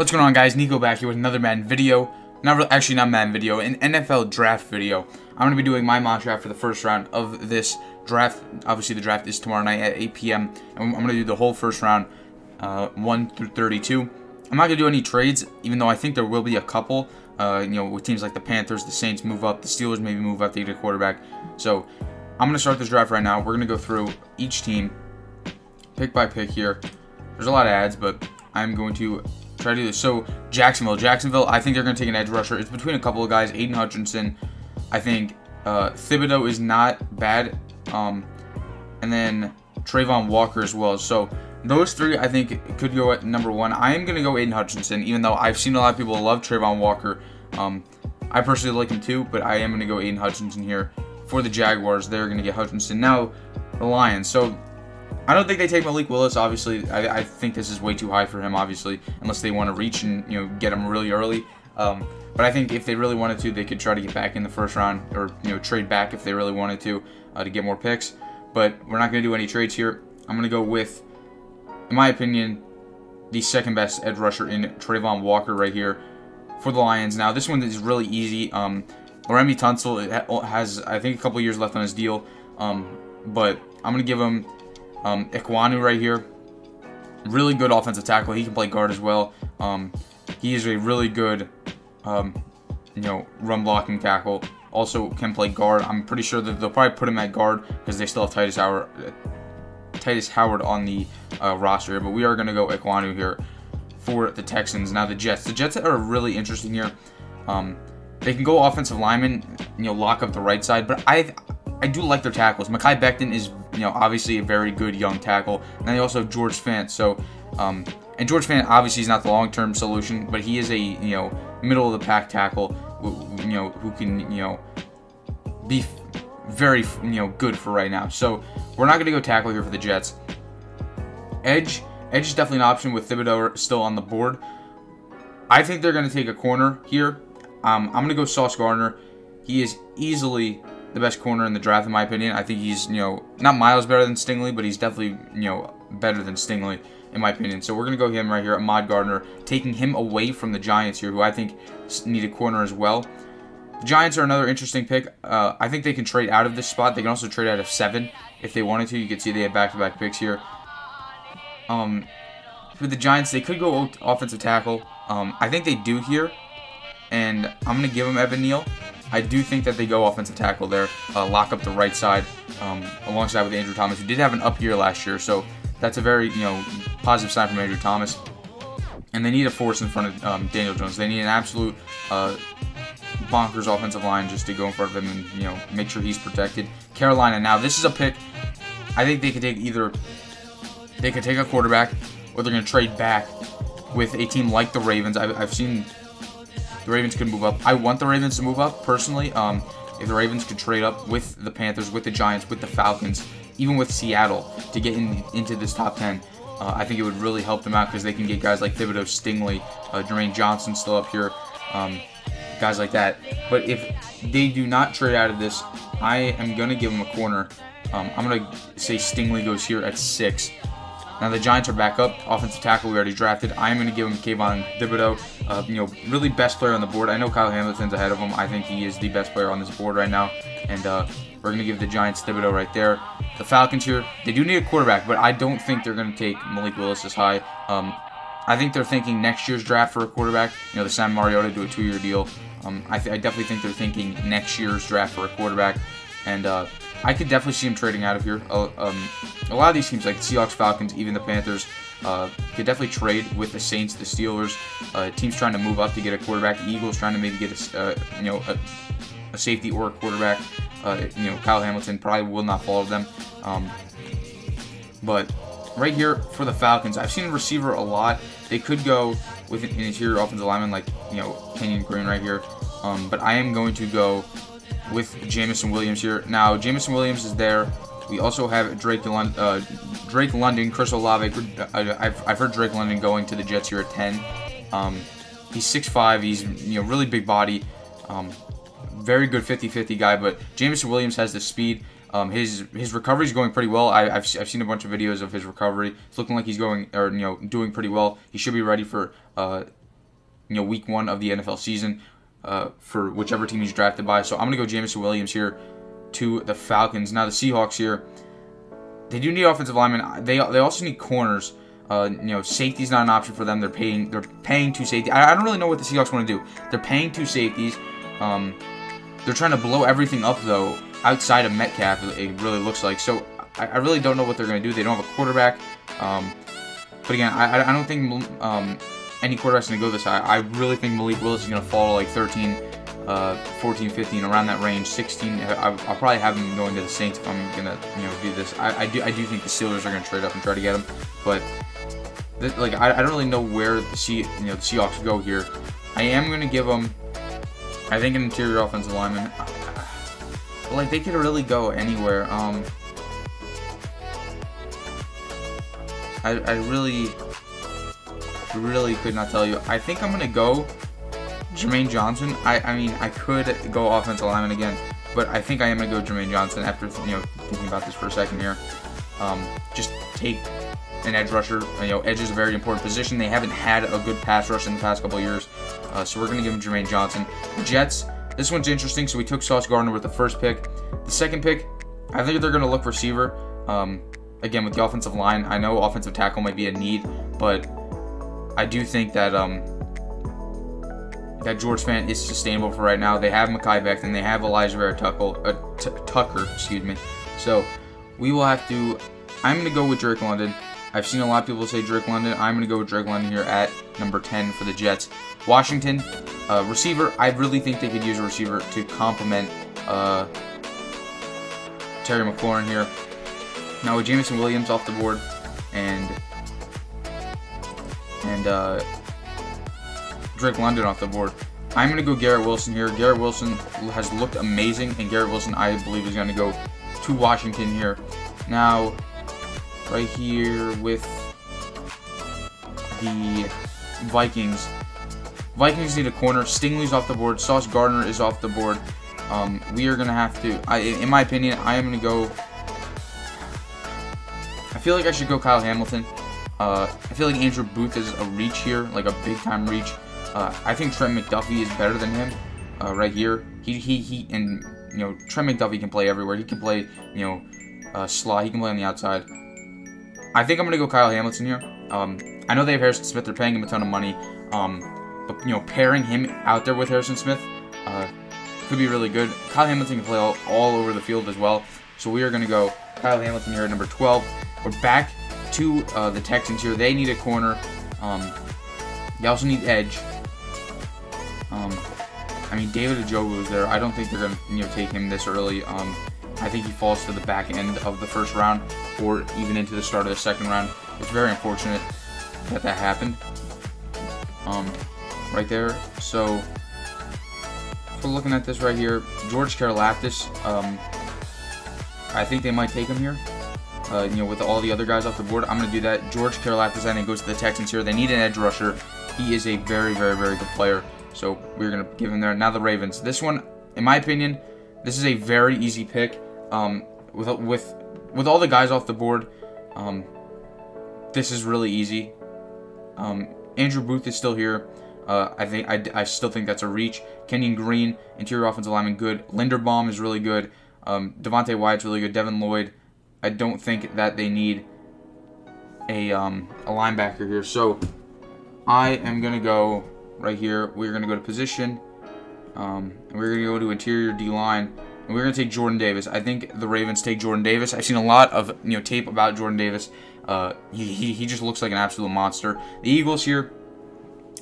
What's going on, guys? Niko back here with another Madden video. Actually not Madden video, an NFL draft video. I'm going to be doing my mock draft for the first round of this draft. Obviously, the draft is tomorrow night at 8 p.m. And I'm going to do the whole first round, 1 through 32. I'm not going to do any trades, even though I think there will be a couple. With teams like the Panthers, the Saints move up, the Steelers maybe move up to get a quarterback. So I'm going to start this draft right now. We're going to go through each team, pick by pick here. There's a lot of ads, but I'm going to try to do this. So Jacksonville, I think they're going to take an edge rusher. It's between a couple of guys. Aiden Hutchinson, I think Thibodeau is not bad, and then Trayvon Walker as well. So those three, I think, could go at number one. I am going to go Aiden Hutchinson, even though I've seen a lot of people love Trayvon Walker. I personally like him too, but I am going to go Aiden Hutchinson here for the Jaguars. They're going to get Hutchinson. Now, the Lions. So I don't think they take Malik Willis, obviously. I think this is way too high for him, obviously, unless they want to reach and get him really early. But I think if they really wanted to, they could try to get back in the first round, or trade back if they really wanted to get more picks. But we're not going to do any trades here. I'm going to go with, in my opinion, the second best edge rusher in Trayvon Walker right here for the Lions. Now, this one is really easy. Laramie Tunsil has, I think, a couple years left on his deal, but I'm going to give him Ekwonu right here. Really good offensive tackle. He can play guard as well. He is a really good, run blocking tackle. Also can play guard. I'm pretty sure that they'll probably put him at guard because they still have Titus Howard on the roster here. But we are going to go Ekwonu here for the Texans. Now the Jets. The Jets are really interesting here. They can go offensive lineman, lock up the right side, but I do like their tackles. Mekhi Becton is, obviously a very good young tackle. And then they also have George Fant. So, and George Fant obviously is not the long-term solution, but he is a, middle of the pack tackle, who can, be very, good for right now. So we're not going to go tackle here for the Jets. Edge is definitely an option with Thibodeau still on the board. I think they're going to take a corner here. I'm going to go Sauce Gardner. He is easily the best corner in the draft, in my opinion. I think he's, not miles better than Stingley, but he's definitely, better than Stingley, in my opinion. So we're going to go him right here, Ahmad Gardner, taking him away from the Giants here, who I think need a corner as well. The Giants are another interesting pick. I think they can trade out of this spot. They can also trade out of 7 if they wanted to. You can see they have back-to-back picks here. For the Giants, they could go offensive tackle. I think they do here, and I'm going to give them Evan Neal. I do think that they go offensive tackle there, lock up the right side, alongside with Andrew Thomas, who did have an up year last year, so that's a very, positive sign from Andrew Thomas. And they need a force in front of Daniel Jones. They need an absolute bonkers offensive line just to go in front of him and, make sure he's protected. Carolina, now this is a pick. I think they could take take a quarterback, or they're going to trade back with a team like the Ravens. I've seen the Ravens could move up. I want the Ravens to move up, personally. If the Ravens could trade up with the Panthers, with the Giants, with the Falcons, even with Seattle to get into this top 10, I think it would really help them out because they can get guys like Thibodeau, Stingley, Jermaine Johnson still up here, guys like that. But if they do not trade out of this, I am going to give them a corner. I'm going to say Stingley goes here at 6. Now the Giants are back up. Offensive tackle we already drafted. I am going to give him Kayvon Thibodeau. Really best player on the board. I know Kyle Hamilton's ahead of him. I think he is the best player on this board right now. And we're going to give the Giants Thibodeau right there. The Falcons here, they do need a quarterback, but I don't think they're going to take Malik Willis as high. I think they're thinking next year's draft for a quarterback. They signed Mariota to a 2-year deal. I definitely think they're thinking next year's draft for a quarterback. And I could definitely see him trading out of here. A lot of these teams, like the Seahawks, Falcons, even the Panthers, could definitely trade with the Saints, the Steelers. Teams trying to move up to get a quarterback. The Eagles trying to maybe get a safety or a quarterback. Kyle Hamilton probably will not follow them. But right here for the Falcons, I've seen a receiver a lot. They could go with an interior offensive lineman like Kenyon Green right here. But I am going to go with Jamison Williams here. Now, Jamison Williams is there. We also have Drake London, Chris Olave. I've heard Drake London going to the Jets here at 10. He's 6'5". He's really big body. Very good 50-50 guy. But Jamison Williams has the speed. His recovery is going pretty well. I've seen a bunch of videos of his recovery. It's looking like he's going, or doing pretty well. He should be ready for week 1 of the NFL season for whichever team he's drafted by. So I'm going to go Jameson Williams here to the Falcons. Now the Seahawks here, they do need offensive linemen. They also need corners. Safety's not an option for them. They're paying 2 safeties. I don't really know what the Seahawks want to do. They're paying 2 safeties. They're trying to blow everything up though outside of Metcalf. It really looks like. So I really don't know what they're going to do. They don't have a quarterback. But again, I don't think any quarterback's going to go this high. I really think Malik Willis is going to fall to like 13, 14, 15, around that range. 16. I'll probably have him going to the Saints if I'm going to do this. I do think the Steelers are going to trade up and try to get him, but I don't really know where the Seahawks go here. I am going to give them, I think, an interior offensive lineman. Like, they could really go anywhere. I really could not tell you. I think I'm going to go Jermaine Johnson. I mean, I could go offensive lineman again, but I think I am going to go Jermaine Johnson after, thinking about this for a second here. Just take an edge rusher. Edge is a very important position. They haven't had a good pass rush in the past couple of years, so we're going to give him Jermaine Johnson. The Jets, this one's interesting. So we took Sauce Gardner with the first pick. The second pick, I think they're going to look for receiver. Again, with the offensive line, I know offensive tackle might be a need, but I do think that that George Fant is sustainable for right now. They have Mekhi Becton, they have Elijah Vera Tucker, excuse me. So we will have to. I'm going to go with Drake London. I've seen a lot of people say Drake London. I'm going to go with Drake London here at number 10 for the Jets. Washington, receiver. I really think they could use a receiver to complement Terry McLaurin here. Now with Jameson Williams off the board and Drake London off the board, I'm going to go Garrett Wilson here. Garrett Wilson has looked amazing, and Garrett Wilson, I believe, is going to go to Washington here. Now, right here with the Vikings. Vikings need a corner. Stingley's off the board. Sauce Gardner is off the board. We are going to have to, in my opinion, I am going to go, I feel like I should go Kyle Hamilton. I feel like Andrew Booth is a reach here, like a big-time reach. I think Trent McDuffie is better than him right here. And Trent McDuffie can play everywhere. He can play, slot. He can play on the outside. I think I'm going to go Kyle Hamilton here. I know they have Harrison Smith. They're paying him a ton of money. But, pairing him out there with Harrison Smith could be really good. Kyle Hamilton can play all over the field as well. So we are going to go Kyle Hamilton here at number 12. We're back to the Texans here. They need a corner. They also need edge. I mean, David Njoku is there. I don't think they're going to take him this early. I think he falls to the back end of the first round or even into the start of the second round. It's very unfortunate that that happened right there. So if we're looking at this right here, George Karlaftis, I think they might take him here. With all the other guys off the board, I'm going to do that. George Karlaftis, I think, goes to the Texans here. They need an edge rusher. He is a very, very, very good player. So we're going to give him there. Now the Ravens. This one, in my opinion, this is a very easy pick. With all the guys off the board, this is really easy. Andrew Booth is still here. I still think that's a reach. Kenyon Green, interior offensive lineman, good. Linderbaum is really good. Devontae Wyatt's really good. Devin Lloyd. I don't think that they need a linebacker here. So I am going to go right here. We're going to go to position. And we're going to go to interior D-line. And we're going to take Jordan Davis. I think the Ravens take Jordan Davis. I've seen a lot of tape about Jordan Davis. He just looks like an absolute monster. The Eagles here,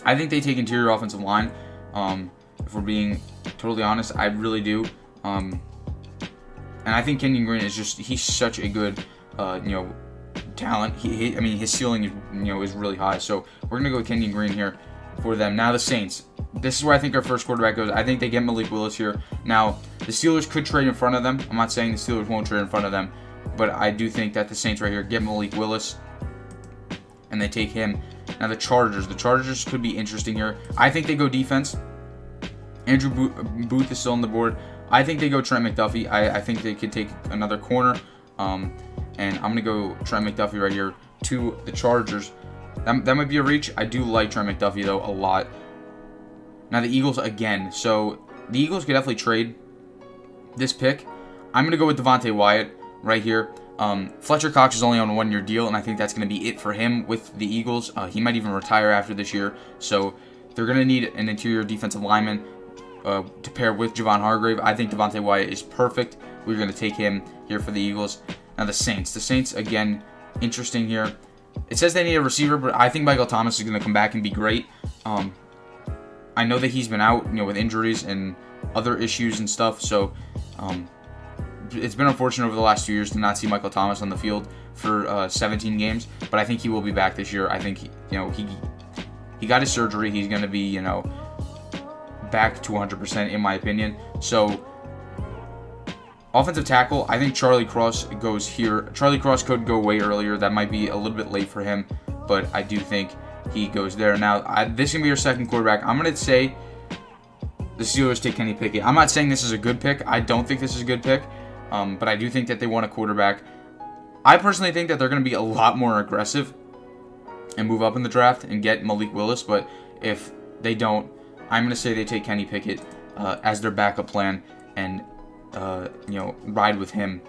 I think they take interior offensive line. If we're being totally honest, I really do. And I think Kenyon Green is he's such a good, talent. I mean, his ceiling is, is really high. So we're going to go with Kenyon Green here for them. Now the Saints. This is where I think our first quarterback goes. I think they get Malik Willis here. Now, the Steelers could trade in front of them. I'm not saying the Steelers won't trade in front of them, but I do think that the Saints right here get Malik Willis, and they take him. Now the Chargers. The Chargers could be interesting here. I think they go defense. Andrew Booth is still on the board. I think they go Trent McDuffie. I think they could take another corner. And I'm going to go Trent McDuffie right here to the Chargers. That might be a reach. I do like Trent McDuffie, though, a lot. Now the Eagles again. So the Eagles could definitely trade this pick. I'm going to go with Devontae Wyatt right here. Fletcher Cox is only on a 1-year deal, and I think that's going to be it for him with the Eagles. He might even retire after this year. So they're going to need an interior defensive lineman to pair with Javon Hargrave. I think Devontae Wyatt is perfect. We're going to take him here for the Eagles. Now the Saints. The Saints, again, interesting here. It says they need a receiver, but I think Michael Thomas is going to come back and be great. I know that he's been out, with injuries and other issues and stuff. So it's been unfortunate over the last 2 years to not see Michael Thomas on the field for 17 games. But I think he will be back this year. I think he got his surgery. He's going to be back to 100% in my opinion. So offensive tackle, I think Charlie Cross goes here. Charlie Cross could go way earlier. That might be a little bit late for him, but I do think he goes there. Now, this is going to be your second quarterback. I'm going to say the Steelers take Kenny Pickett. I'm not saying this is a good pick. I don't think this is a good pick, but I do think that they want a quarterback. I personally think that they're going to be a lot more aggressive and move up in the draft and get Malik Willis, but if they don't, I'm going to say they take Kenny Pickett as their backup plan and ride with him.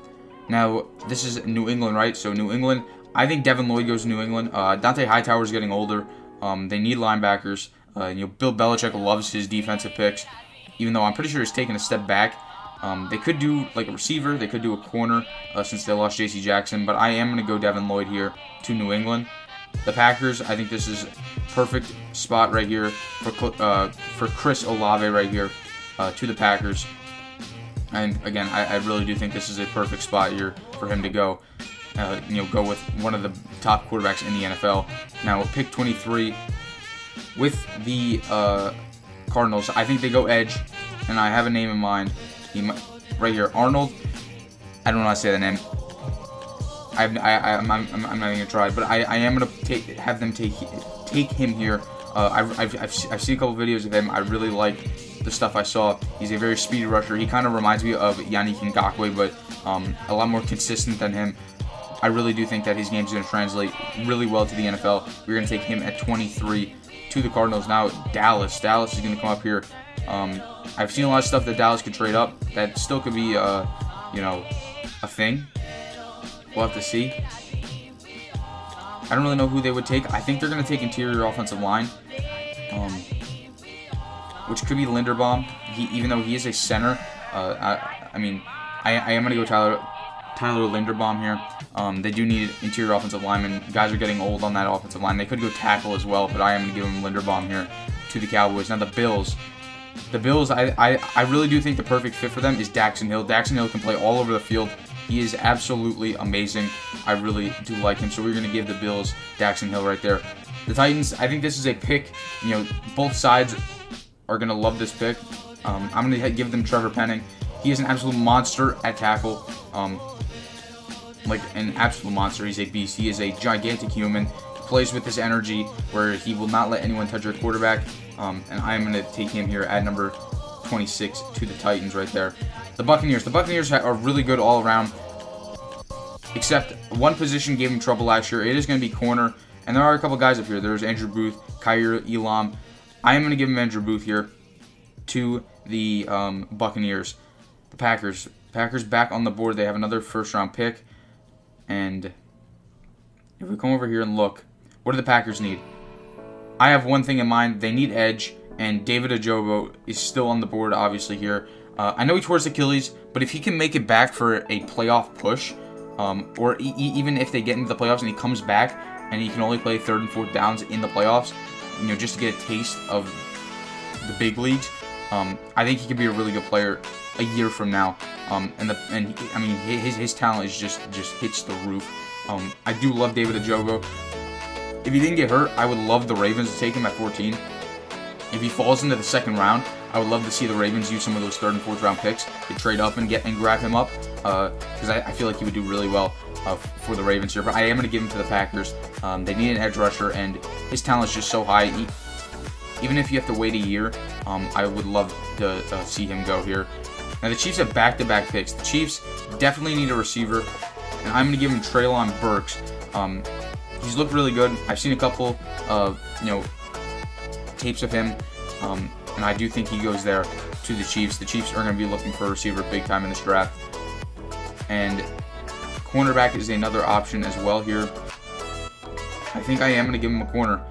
Now, this is New England, right? So New England, I think Devin Lloyd goes to New England. Dante Hightower is getting older. They need linebackers. Bill Belichick loves his defensive picks, even though I'm pretty sure he's taken a step back. They could do like a receiver. They could do a corner since they lost J.C. Jackson. But I am going to go Devin Lloyd here to New England. The Packers, I think this is perfect spot right here for Chris Olave right here to the Packers. And again, I really do think this is a perfect spot here for him to go. Go with one of the top quarterbacks in the NFL. Now, pick 23 with the Cardinals. I think they go edge, and I have a name in mind. Right here, Arnold. I don't know how to say the name. I'm not even gonna try, but I am gonna have them take him here. I've seen a couple videos of him. I really like the stuff I saw. He's a very speedy rusher. He kind of reminds me of Yannick Ngakoue, but a lot more consistent than him. I really do think that his game is going to translate really well to the NFL. We're going to take him at 23 to the Cardinals. Now, Dallas is going to come up here. I've seen a lot of stuff that Dallas could trade up. That still could be, a thing. We'll have to see. I don't really know who they would take. I think they're going to take interior offensive line, which could be Linderbaum. Even though he is a center, I am going to go Tyler Linderbaum here. They do need interior offensive linemen. Guys are getting old on that offensive line. They could go tackle as well, but I am going to give them Linderbaum here to the Cowboys. Now the Bills. The Bills, I really do think the perfect fit for them is Daxton Hill. Daxton Hill can play all over the field. He is absolutely amazing. I really do like him, so we're going to give the Bills Daxton Hill right there. The Titans, I think this is a pick. Both sides are going to love this pick. I'm going to give them Trevor Penning. He is an absolute monster at tackle. Like an absolute monster. He's a beast. He is a gigantic human. He plays with this energy where he will not let anyone touch your quarterback. And I'm going to take him here at number 26 to the Titans right there. The Buccaneers. The Buccaneers are really good all around, except one position gave him trouble last year. It is going to be corner. And there are a couple guys up here. There's Andrew Booth, Kaiir Elam. I am going to give him Andrew Booth here to the Buccaneers. The Packers. Packers back on the board. They have another first-round pick. And if we come over here and look, what do the Packers need? I have one thing in mind. They need edge, and David Ojabo is still on the board, obviously, here. I know he tore his Achilles, but if he can make it back for a playoff push, or even if they get into the playoffs and he comes back and he can only play third and fourth downs in the playoffs, just to get a taste of the big leagues, I think he could be a really good player a year from now. His talent is just hits the roof. I do love David Ojabo. If he didn't get hurt, I would love the Ravens to take him at 14. If he falls into the second round, I would love to see the Ravens use some of those third and fourth round picks to trade up and grab him up, because I feel like he would do really well for the Ravens here. But I am going to give him to the Packers. They need an edge rusher, and his talent is just so high. Even if you have to wait a year, I would love to see him go here. Now, the Chiefs have back-to-back picks. The Chiefs definitely need a receiver, and I'm going to give him Treylon Burks. He's looked really good. I've seen a couple, tapes of him. and I do think he goes there to the Chiefs. The Chiefs are going to be looking for a receiver big time in this draft. And cornerback is another option as well here. I think I am going to give him a corner.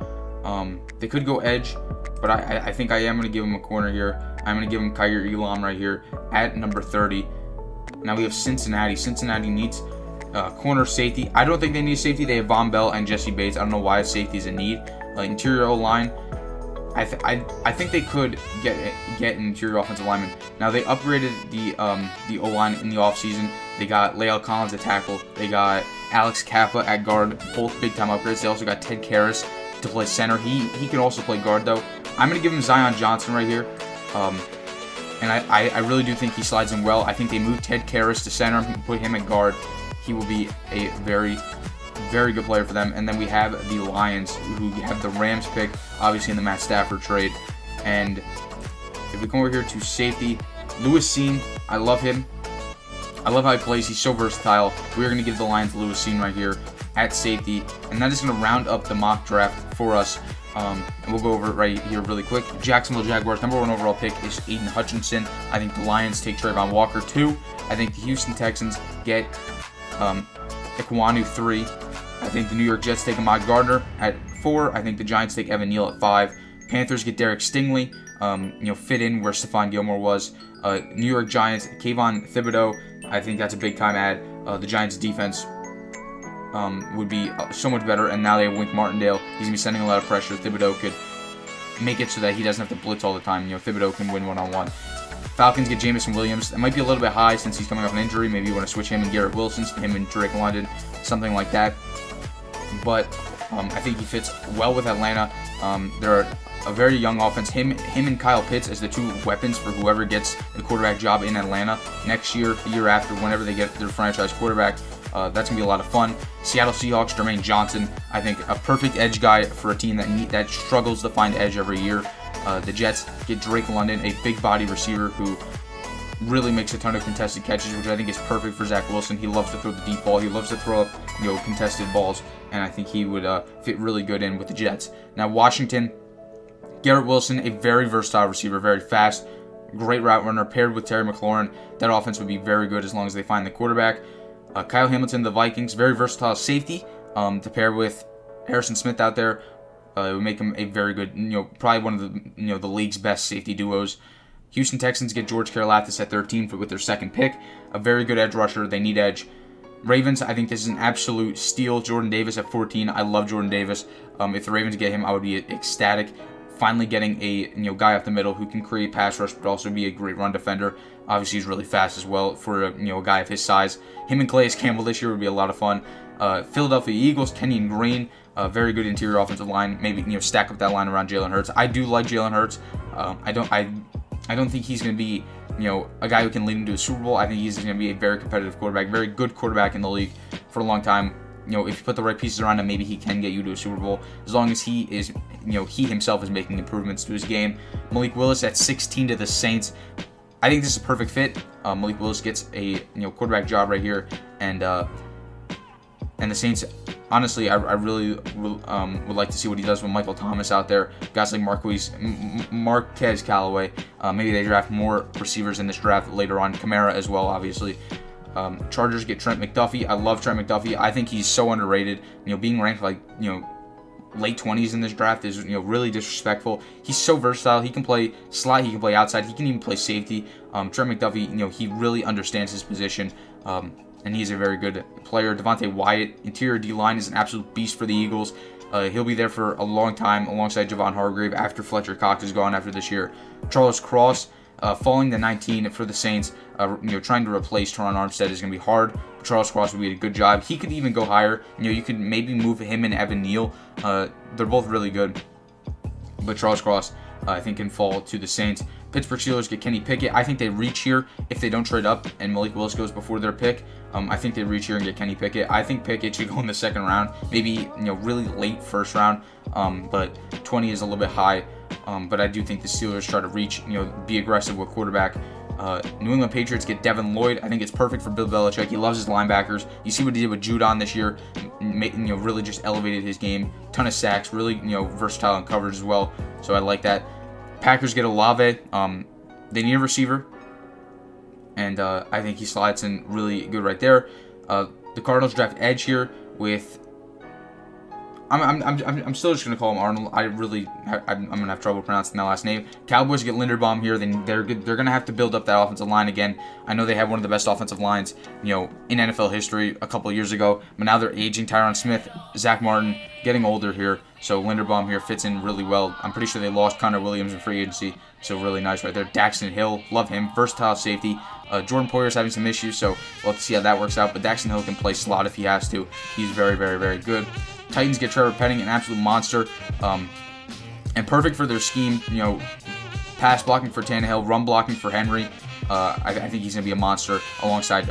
They could go edge, but I think I am going to give him a corner here. I'm going to give him Kaiir Elam right here at number 30. Now we have Cincinnati. Cincinnati needs corner, safety. I don't think they need safety. They have Von Bell and Jesse Bates. I don't know why safety is a need. Interior O-line, I think they could get an interior offensive lineman. Now they upgraded the O-line in the offseason. They got Lael Collins at tackle. They got Alex Kappa at guard. Both big time upgrades. They also got Ted Karras to play center. He can also play guard though. I'm gonna give him Zion Johnson right here. And I really do think he slides in well. I think they moved Ted Karras to center and put him at guard. He will be a very, very good player for them. And then we have the Lions, who have the Rams pick, obviously in the Matt Stafford trade. And if we come over here to safety, Lewis Cine, I love him. I love how he plays. He's so versatile. We're going to give the Lions Lewis Cine right here at safety. And that is going to round up the mock draft for us. And we'll go over it right here really quick. Jacksonville Jaguars, #1 overall pick is Aiden Hutchinson. I think the Lions take Trayvon Walker 2. I think the Houston Texans get Ikwanu 3. I think the New York Jets take Ahmad Gardner at 4. I think the Giants take Evan Neal at 5. Panthers get Derek Stingley, fit in where Stephon Gilmore was. New York Giants, Kayvon Thibodeau. I think that's a big time add. The Giants defense would be so much better, and now they have Wink Martindale. He's gonna be sending a lot of pressure. Thibodeau could make it so that he doesn't have to blitz all the time. Thibodeau can win one-on-one. Falcons get Jameson Williams. It might be a little bit high since he's coming off an injury. Maybe you want to switch him and Garrett Wilson, him and Drake London, something like that. But I think he fits well with Atlanta. They're a very young offense. Him and Kyle Pitts as the two weapons for whoever gets the quarterback job in Atlanta next year, the year after, whenever they get their franchise quarterback. That's going to be a lot of fun. Seattle Seahawks, Jermaine Johnson. I think a perfect edge guy for a team that struggles to find edge every year. The Jets get Drake London, a big body receiver who really makes a ton of contested catches, which I think is perfect for Zach Wilson. He loves to throw the deep ball. He loves to throw up contested balls, and I think he would fit really good in with the Jets. Now Washington, Garrett Wilson, a very versatile receiver, very fast, great route runner, paired with Terry McLaurin. That offense would be very good as long as they find the quarterback. Kyle Hamilton, the Vikings, very versatile safety to pair with Harrison Smith out there. It would make him a very good, probably one of the, the league's best safety duos. Houston Texans get George Karlaftis at 13 with their second pick. A very good edge rusher. They need edge. Ravens, I think this is an absolute steal. Jordan Davis at 14. I love Jordan Davis. If the Ravens get him, I would be ecstatic. Finally getting a guy up the middle who can create pass rush, but also be a great run defender. Obviously, he's really fast as well for a guy of his size. Him and Calais Campbell this year would be a lot of fun. Philadelphia Eagles, Kenyon Green, very good interior offensive line. Maybe stack up that line around Jalen Hurts. I do like Jalen Hurts. I don't think he's going to be a guy who can lead him to a Super Bowl. I think he's going to be a very competitive quarterback, very good quarterback in the league for a long time. If you put the right pieces around him, maybe he can get you to a Super Bowl as long as he is, he himself is making improvements to his game. Malik Willis at 16 to the Saints. I think this is a perfect fit. Malik Willis gets a quarterback job right here, and the Saints. Honestly, I really would like to see what he does with Michael Thomas out there. Guys like Marquez Callaway. Maybe they draft more receivers in this draft later on. Kamara as well, obviously. Chargers get Trent McDuffie. I love Trent McDuffie. I think he's so underrated. Being ranked like late 20s in this draft is really disrespectful. He's so versatile. He can play slot. He can play outside. He can even play safety. Trent McDuffie, he really understands his position. And he's a very good player. Devontae Wyatt, interior D-line, is an absolute beast for the Eagles. He'll be there for a long time alongside Javon Hargrave after Fletcher Cox is gone after this year. Charles Cross, falling to 19 for the Saints, trying to replace Teron Armstead is going to be hard. Charles Cross would be a good job. He could even go higher. You could maybe move him and Evan Neal. They're both really good. But Charles Cross, I think, can fall to the Saints. Pittsburgh Steelers get Kenny Pickett. I think they reach here if they don't trade up and Malik Willis goes before their pick. I think they reach here and get Kenny Pickett. I think Pickett should go in the second round, maybe really late first round. But 20 is a little bit high. But I do think the Steelers try to reach, be aggressive with quarterback. New England Patriots get Devin Lloyd. I think it's perfect for Bill Belichick. He loves his linebackers. You see what he did with Judon this year. Really just elevated his game. Ton of sacks. Really, versatile in coverage as well. So I like that. Packers get Olave. They need a receiver, and I think he slides in really good right there. The Cardinals draft edge here with. I'm still just gonna call him Arnold. I'm gonna have trouble pronouncing that last name. Cowboys get Linderbaum here. They're gonna have to build up that offensive line again. I know they had one of the best offensive lines, in NFL history a couple of years ago, but now they're aging. Tyron Smith, Zach Martin getting older here, so Linderbaum here fits in really well. I'm pretty sure they lost Connor Williams in free agency, so really nice right there. Daxton Hill, love him, versatile safety. Jordan Poyer's having some issues, so we'll have to see how that works out. But Daxton Hill can play slot if he has to. He's very, very, very good. Titans get Trevor Penning, an absolute monster, and perfect for their scheme. Pass blocking for Tannehill, run blocking for Henry. I think he's gonna be a monster alongside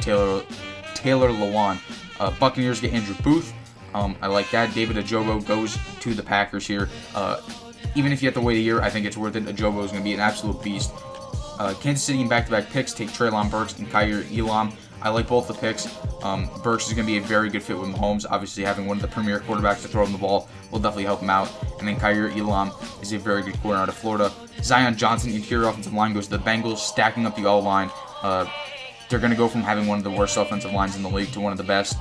Taylor Lewan. Buccaneers get Andrew Booth. I like that. David Ojabo goes to the Packers here. Even if you have to wait a year, I think it's worth it. Ojabo is gonna be an absolute beast. Kansas City in back-to-back picks take Treylon Burks and Kaiir Elam. I like both the picks. Burks is going to be a very good fit with Mahomes. Obviously, having one of the premier quarterbacks to throw him the ball will definitely help him out. And then Kaiir Elam is a very good corner out of Florida. Zion Johnson, interior offensive line, goes to the Bengals, stacking up the O-line. They're going to go from having one of the worst offensive lines in the league to one of the best.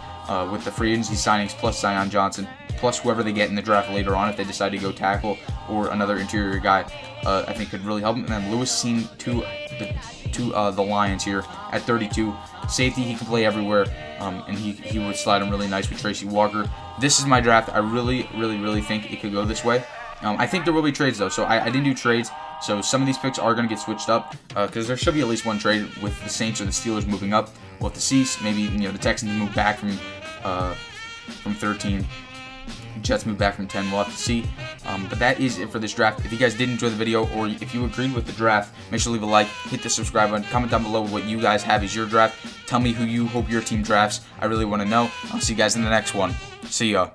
With the free agency signings plus Zion Johnson, plus whoever they get in the draft later on if they decide to go tackle or another interior guy, I think could really help him. And then Lewis Cine to the Lions here at 32. Safety, he can play everywhere, and he would slide him really nice with Tracy Walker. This is my draft. I really, really, really think it could go this way. I think there will be trades, though, so I didn't do trades. So some of these picks are going to get switched up because there should be at least one trade with the Saints or the Steelers moving up. We'll have to see. Maybe the Texans move back from 13. Jets move back from 10. We'll have to see. But that is it for this draft. If you guys did enjoy the video or if you agreed with the draft, make sure to leave a like, hit the subscribe button, comment down below what you guys have as your draft. Tell me who you hope your team drafts. I really want to know. I'll see you guys in the next one. See ya.